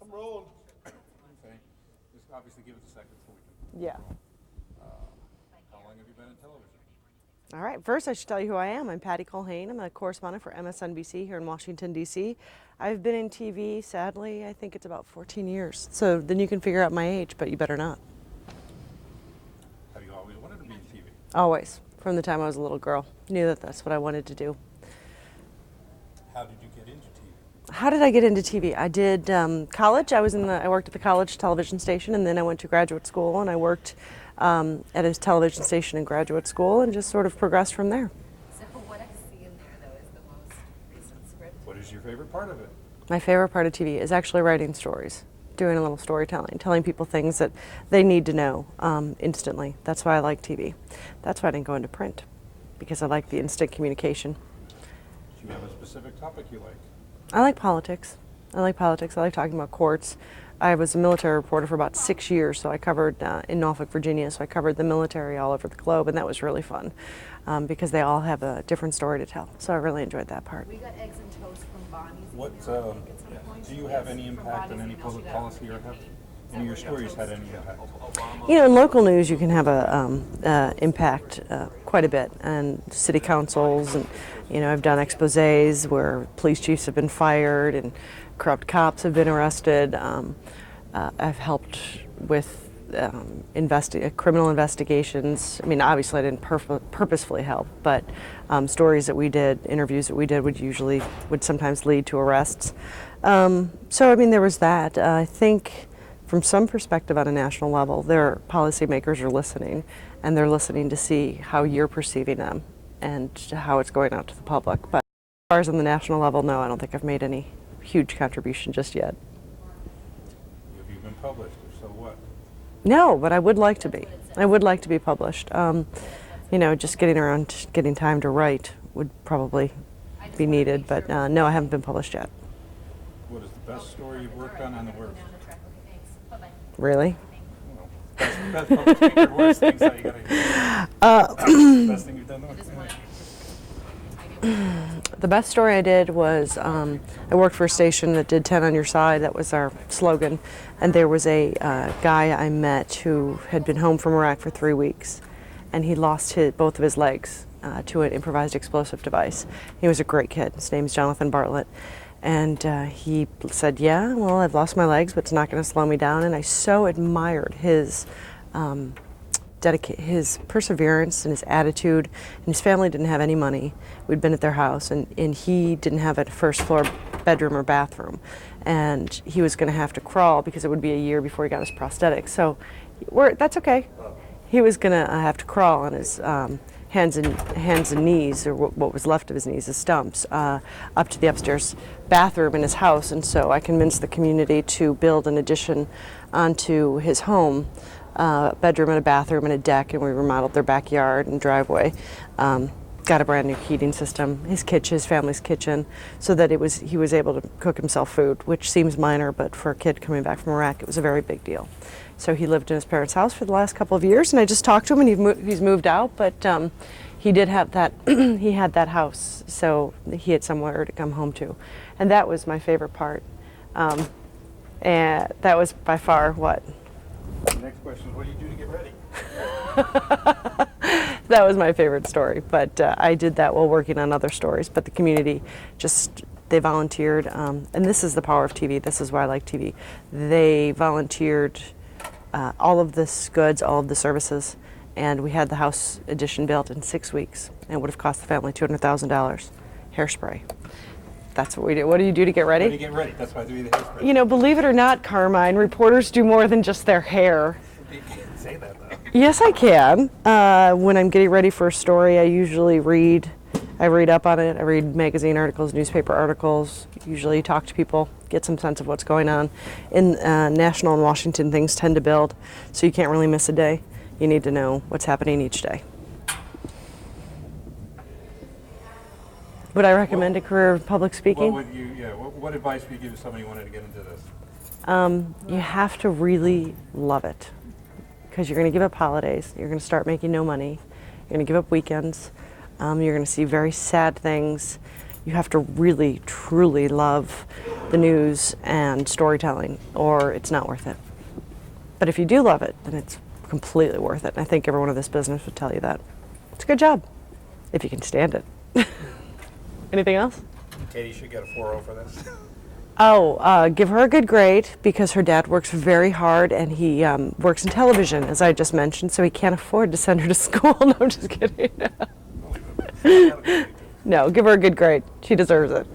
I'm rolling. Okay. Just obviously give us a second so we can. Yeah. How long have you been in television? All right, first I should tell you who I am. I'm Patty Culhane. I'm a correspondent for MSNBC here in Washington, D.C. I've been in TV, sadly, I think it's about 14 years. So then you can figure out my age, but you better not. Have you always wanted to be in TV? Always, from the time I was a little girl. Knew that that's what I wanted to do. How did you get into TV? How did I get into TV? I did college. I worked at the college television station, and then I went to graduate school, and I worked at a television station in graduate school, and just sort of progressed from there. So what I see in there, though, is the most recent script. What is your favorite part of it? My favorite part of TV is actually writing stories, doing a little storytelling, telling people things that they need to know instantly. That's why I like TV. That's why I didn't go into print, because I like the instant communication. Do you have a specific topic you like? I like politics. I like talking about courts. I was a military reporter for about 6 years, so I covered in Norfolk, Virginia, so I covered the military all over the globe, and that was really fun because they all have a different story to tell. So I really enjoyed that part. We got eggs and toast from Bonnie's. What, do you have any impact on any public policy, or have any of your stories had any impact? You know, in local news, you can have a impact quite a bit, and city councils, and you know, I've done exposés where police chiefs have been fired and corrupt cops have been arrested. I've helped with criminal investigations. I mean, obviously I didn't purposefully help, but stories that we did, interviews that we did would sometimes lead to arrests. So I mean, there was that. I think from some perspective on a national level, their policymakers are listening, and they're listening to see how you're perceiving them and how it's going out to the public. But as far as on the national level, no, I don't think I've made any huge contribution just yet. Have you been published, or so what? No, but I would like to be. I would like to be published. You know, just getting time to write would probably be needed, but no, I haven't been published yet. What is the best story you've worked on and the worst? Really? Well, best public speaker, worst things, how you gotta best thing you've done. The best story I did was I worked for a station that did 10 on your side. That was our slogan. And there was a guy I met who had been home from Iraq for 3 weeks, and he lost both of his legs to an improvised explosive device. He was a great kid. His name is Jonathan Bartlett. And he said, yeah, well, I've lost my legs, but it's not going to slow me down. And I so admired his his perseverance and his attitude. And his family didn't have any money. We'd been at their house, and he didn't have a first floor bedroom or bathroom. And he was going to have to crawl because it would be a year before he got his prosthetic. So that's okay. He was going to have to crawl on his hands and knees, or what was left of his knees, his stumps, up to the upstairs bathroom in his house. And so I convinced the community to build an addition onto his home, bedroom and a bathroom and a deck, and we remodeled their backyard and driveway. Got a brand new heating system, his family's kitchen, so that he was able to cook himself food, which seems minor, but for a kid coming back from Iraq, it was a very big deal. So he lived in his parents' house for the last couple of years, and I just talked to him, and he's moved out, but he did have that, he had that house, so he had somewhere to come home to. And that was my favorite part. And that was by far what? The next question is, what do you do to get ready? That was my favorite story, but I did that while working on other stories. But the community they volunteered, and this is the power of TV. This is why I like TV. They volunteered all of this goods, all of the services, and we had the house addition built in 6 weeks, and it would have cost the family $200,000. Hairspray. That's what we do. What do you do to get ready? How do you get ready? That's why I do the hairspray. You know, believe it or not, Carmine, reporters do more than just their hair. You can't say that, though. Yes, I can. When I'm getting ready for a story, I usually read. I read up on it. I read magazine articles, newspaper articles, usually talk to people, get some sense of what's going on. In national and Washington, things tend to build, so you can't really miss a day. You need to know what's happening each day. Would I recommend a career of public speaking? What advice would you give to somebody who wanted to get into this? You have to really love it, because you're going to give up holidays. You're going to start making no money. You're going to give up weekends. You're going to see very sad things. You have to really, truly love the news and storytelling, or it's not worth it. But if you do love it, then it's completely worth it. And I think everyone in this business would tell you that. It's a good job, if you can stand it. Anything else? Katie should get a 4.0 for this. Oh, give her a good grade because her dad works very hard and he works in television, as I just mentioned, so he can't afford to send her to school. No, I'm just kidding. No, give her a good grade. She deserves it.